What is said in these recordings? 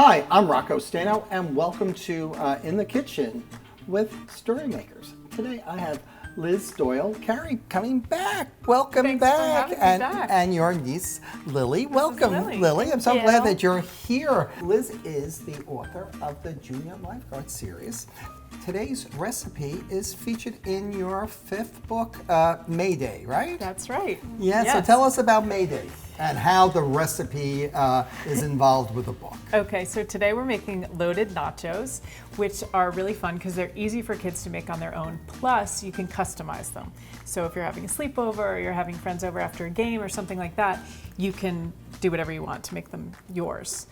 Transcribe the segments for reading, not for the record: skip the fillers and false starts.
Hi, I'm Rocco Stano, and welcome to In the Kitchen with StoryMakers. Today I have Liz Doyle Carey coming back. Welcome Thanks back. for having me back. And your niece, Lily. Welcome, Lily. I'm so glad that you're here. Liz is the author of the Junior Lifeguard series. Today's recipe is featured in your fifth book, MAYDAY, right? That's right. Yeah, Yes. So tell us about MAYDAY and how the recipe is involved with the book. Okay, so today we're making loaded nachos, which are really fun because they're easy for kids to make on their own. Plus, you can customize them. So if you're having a sleepover or you're having friends over after a game or something like that, you can do whatever you want to make them yours.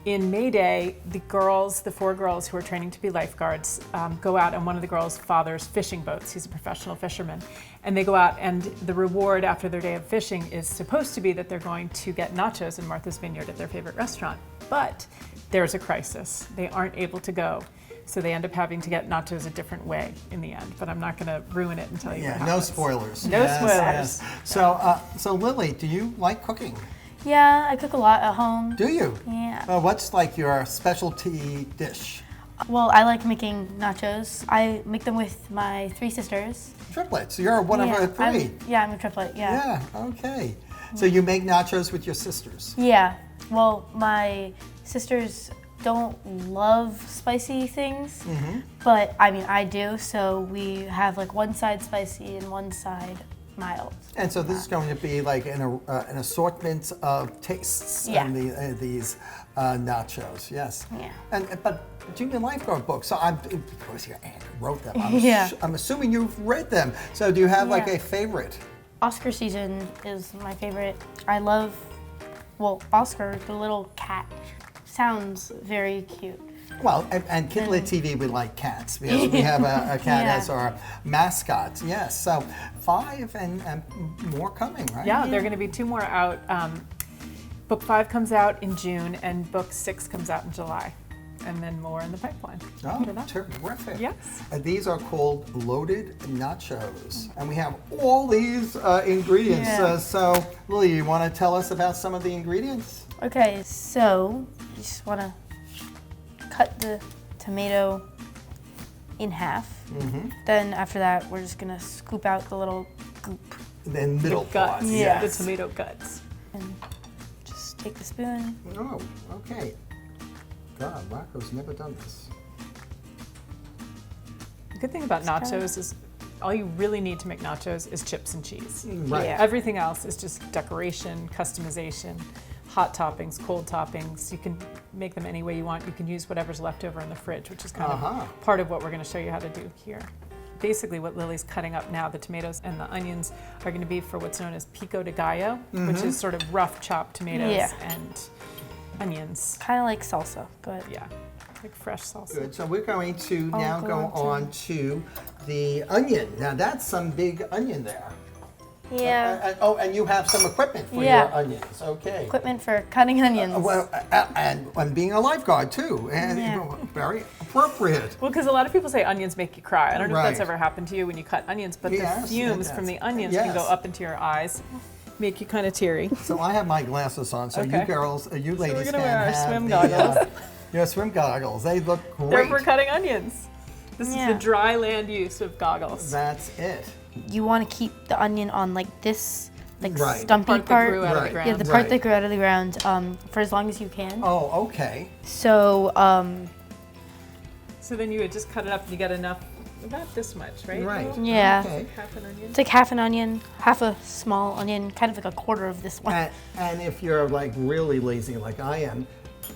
In MAYDAY, the four girls who are training to be lifeguards go out on one of the girls' father's fishing boats. He's a professional fisherman. And they go out, and the reward after their day of fishing is supposed to be that they're going to get nachos in Martha's Vineyard at their favorite restaurant. But there's a crisis. They aren't able to go. So they end up having to get nachos a different way in the end. But I'm not going to ruin it and tell you what happens. No spoilers. No spoilers. So Lily, do you like cooking? Yeah, I cook a lot at home. Do you? Yeah. What's like your specialty dish? Well, I like making nachos. I make them with my three sisters. Triplets. You're one of our three. I'm a triplet, yeah. Yeah, okay. So you make nachos with your sisters? Yeah. Well, my sisters don't love spicy things, but I mean, I do. So we have like one side spicy and one side mild. And so this is going to be like an assortment of tastes in these nachos, yes. Yeah. But Junior Lifeguard books, so because your aunt wrote them, I'm assuming you've read them. So do you have like a favorite? Oscar season is my favorite. I love, Oscar, the little cat, sounds very cute. Well, and Kidlit TV, we like cats because we have a cat as our mascot. Yes, so 5 and more coming, right? Yeah, there are going to be 2 more out. Book 5 comes out in June, and book 6 comes out in July. And then more in the pipeline. Oh, terrific. Yes. These are called loaded nachos. And we have all these ingredients. Yeah. So, Lily, you want to tell us about some of the ingredients? Okay, so you just want to cut the tomato in half. Then after that, we're just gonna scoop out the little goop. Then middle Guts. part. Yeah, the tomato guts. And just take the spoon. Oh, okay. God, Rocco's never done this. The good thing about nachos is all you really need to make nachos is chips and cheese. Right. Yeah. Everything else is just decoration, customization, hot toppings, cold toppings. You can make them any way you want. You can use whatever's left over in the fridge, which is kind of part of what we're going to show you how to do here. Basically, what Lily's cutting up now, the tomatoes and the onions, are going to be for what's known as Pico de gallo, which is sort of rough chopped tomatoes and onions. Kind of like salsa, but Like fresh salsa. Good. So we're going to now go on to the onion. Now that's some big onion there. yeah. And you have some equipment for your onions. Okay. Equipment for cutting onions. And being a lifeguard too, and very appropriate. Well, because a lot of people say onions make you cry. I don't know if that's Right. ever happened to you when you cut onions, but Yes, the fumes it from does. the onions can go Yes. up into your eyes, make you kind of teary. So I have my glasses on, so you girls, you ladies we're can gonna wear our have swim the, goggles. your swim goggles. They look They're great. for cutting onions. This is the dry land use of goggles. That's it. You want to keep the onion on like this, like Right. stumpy Part that part. grew out of the Right. ground. Yeah, the part that grew out of the ground for as long as you can. Oh, okay. So, So then you would just cut it up and you get enough, about this much, right? Right. yeah. Okay. Half an onion. It's like half an onion, half a small onion, kind of like a quarter of this one. And if you're like really lazy like I am,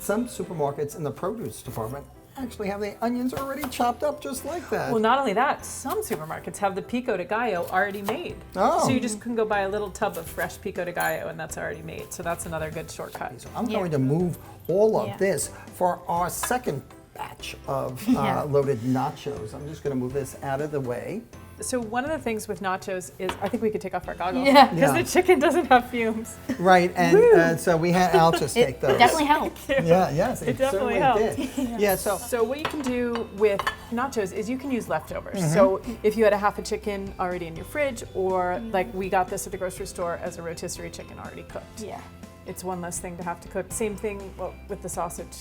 some supermarkets in the produce department actually have the onions already chopped up just like that. Well, not only that, some supermarkets have the Pico de gallo already made. Oh. So you just can go buy a little tub of fresh Pico de gallo and that's already made. So that's another good shortcut. So I'm going to move all of this for our second batch of loaded nachos. I'm just going to move this out of the way. So one of the things with nachos is, I think we could take off our goggles. Yeah. Because the chicken doesn't have fumes. Right, and so I'll just take those. It definitely helps. Yeah, yes, It definitely certainly did. Yeah, So what you can do with nachos is you can use leftovers. So if you had a half a chicken already in your fridge, or like we got this at the grocery store as a rotisserie chicken already cooked. Yeah. It's one less thing to have to cook. Same thing with the sausage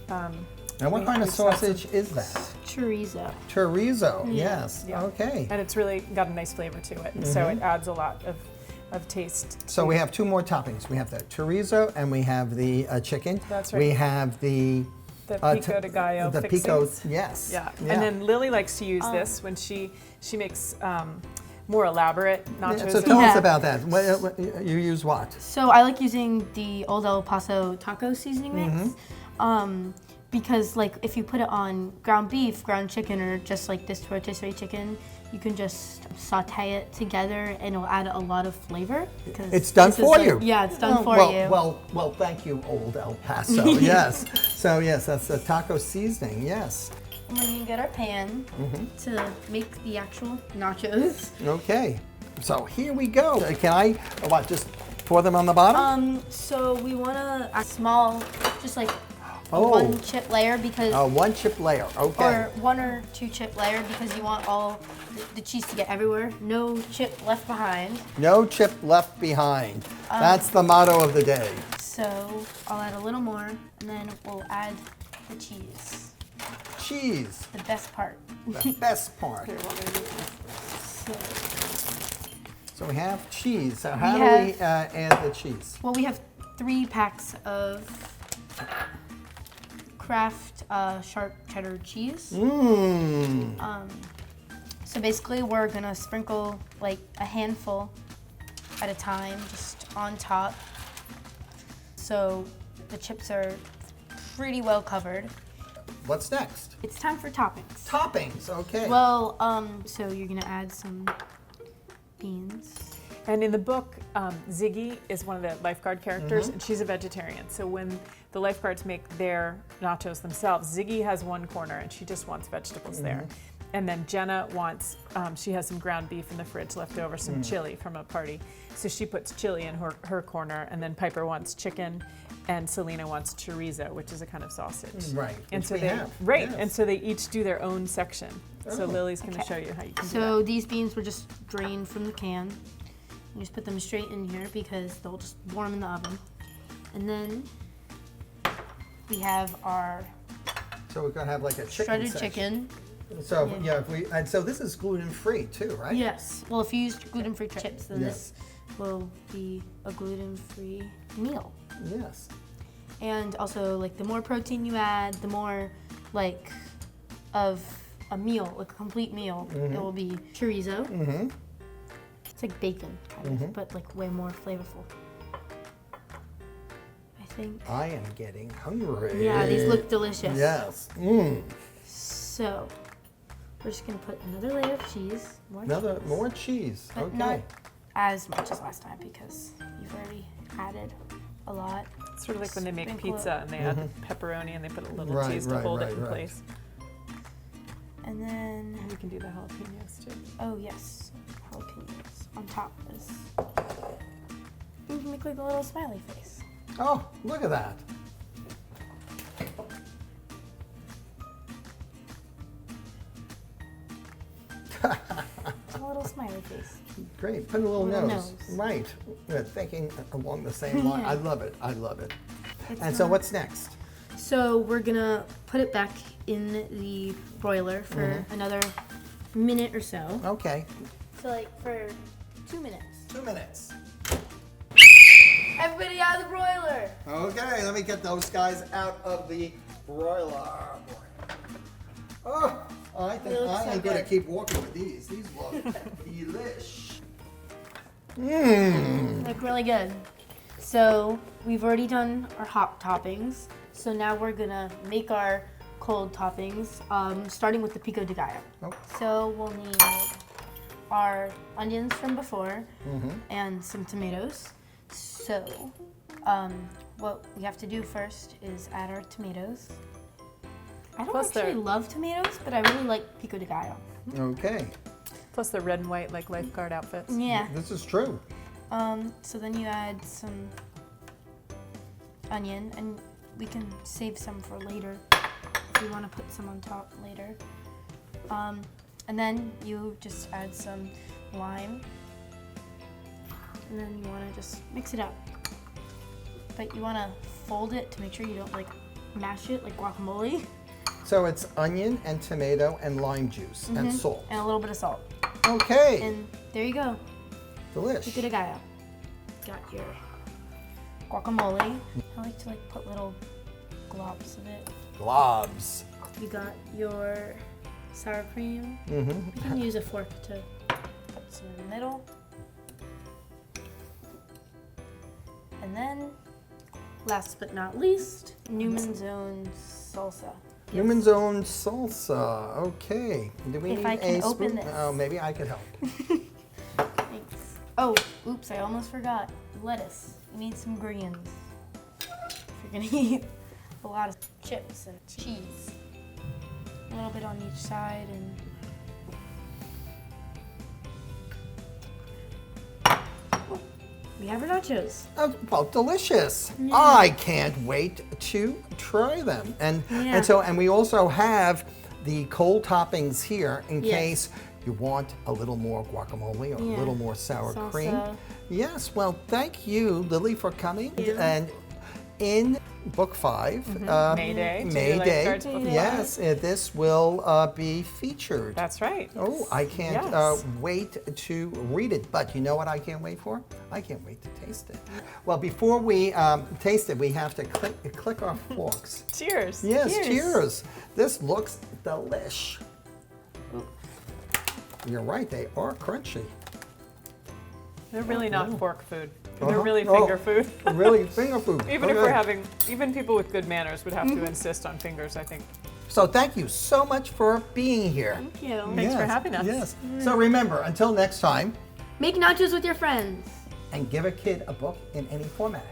And what kind of sausage is that? Chorizo. Chorizo, yes. Yeah. Okay. And it's really got a nice flavor to it, and so it adds a lot of taste. So we have two more toppings. We have the chorizo and we have the chicken. That's right. We have the Pico de gallo the fixings. Pico, yes. Yeah. And then Lily likes to use this when she makes more elaborate nachos. So tell us about that. You use what? So I like using the Old El Paso taco seasoning mix. Because like if you put it on ground beef, ground chicken, or just like this rotisserie chicken, you can just saute it together and it'll add a lot of flavor. It's done for you. Yeah, it's done for you. Well, thank you, Old El Paso. Yes. So yes, that's the taco seasoning. Yes. And then you can get our pan to make the actual nachos. Okay. So here we go. Can I just pour them on the bottom? So we want to add small, just like one chip layer because. One chip layer. Okay. Or one or two chip layer because you want all the cheese to get everywhere. No chip left behind. No chip left behind. That's the motto of the day. So I'll add a little more, and then we'll add the cheese. Cheese. The best part. The best part. So we have cheese. So how do we add the cheese? Well, we have 3 packs of Kraft sharp cheddar cheese. So basically we're gonna sprinkle like a handful at a time just on top. So the chips are pretty well covered. What's next? It's time for toppings. Toppings, okay. Well, so you're gonna add some beans. And in the book, Ziggy is one of the lifeguard characters, and she's a vegetarian. So when the lifeguards make their nachos themselves, Ziggy has one corner, and she just wants vegetables there. And then Jenna wants, she has some ground beef in the fridge left over, some chili from a party. So she puts chili in her corner, and then Piper wants chicken, and Selena wants chorizo, which is a kind of sausage. Right, And so yes. and so they each do their own section. So Lily's going to show you how you can do that. So these beans were just drained from the can. You just put them straight in here because they'll just warm in the oven. And then we have our So we're gonna have like a chicken shredded section. chicken. So and so this is gluten free too, right? Yes. Well, if you use gluten-free chips, then this will be a gluten-free meal. Yes. And also, like the more protein you add, the more like of a meal, like a complete meal. It will be chorizo. It's like bacon, kind of, but like way more flavorful. I think. I am getting hungry. Yeah, these look delicious. Yes. So we're just gonna put another layer of cheese. More cheese. But Okay. not as much as last time because you've already added a lot. It's sort of like when they make Sprinkle pizza and they add pepperoni and they put a little cheese to hold it in place. And then, And you can do the jalapenos too. oh yes, jalapenos on top of this. You can make like a little smiley face. Oh, look at that. It's a little smiley face. Great. Put a little Little nose. nose. Right. Thinking along the same line. Yeah. I love it. I love it. It's And so not- what's next? So we're gonna put it back in the broiler for another minute or so. Okay. So like for 2 minutes. 2 minutes. Everybody out of the broiler! Okay, let me get those guys out of the broiler. Oh, I think They look I so am going to good. keep walking with these. These look delish. Look really good. So we've already done our hot toppings. So now we're gonna make our cold toppings, starting with the pico de gallo. Oh. So we'll need our onions from before and some tomatoes. So what we have to do first is add our tomatoes. I don't Plus actually they're- love tomatoes, but I really like pico de gallo. Okay, Plus the red and white like lifeguard outfits. Yeah. this is true. So then you add some onion, and we can save some for later if we want to put some on top later. And then you just add some lime, and then you want to just mix it up. But you want to fold it to make sure you don't like mash it like guacamole. So it's onion and tomato and lime juice and salt. And a little bit of salt. Okay. And there you go. Delish. You did a gallo. Got your guacamole. I like to put little globs of it. Globs. You got your sour cream. Mm-hmm. You can use a fork to put some in the middle. And then, last but not least, Newman's Own salsa. Newman's Own salsa. Okay. Do we If need I can a spoon? open this. Oh, maybe I could help. Thanks. Oh, oops, I almost forgot. Lettuce. You need some greens. If you're gonna eat a lot of chips and cheese. A little bit on each side and we have our nachos. Oh, well, delicious. I can't wait to try them. And we also have the cold toppings here in case you want a little more guacamole or a little more sour cream. Yes, well, thank you, Lily, for coming. And in Book 5, MAYDAY. MAYDAY, Lifeguards Book yes, this will be featured. That's right. Oh, I can't Yes. wait to read it. But you know what I can't wait for? I can't wait to taste it. Well, before we taste it, we have to click our forks. Cheers. Yes, cheers. This looks delish. You're right, they are crunchy. They're really not fork food. They're really finger food. Really finger food. Even if we're having, even people with good manners would have to insist on fingers, I think. So thank you so much for being here. Thank you. Thanks for having us. Yes. So remember, until next time, Make nachos with your friends. and give a kid a book in any format.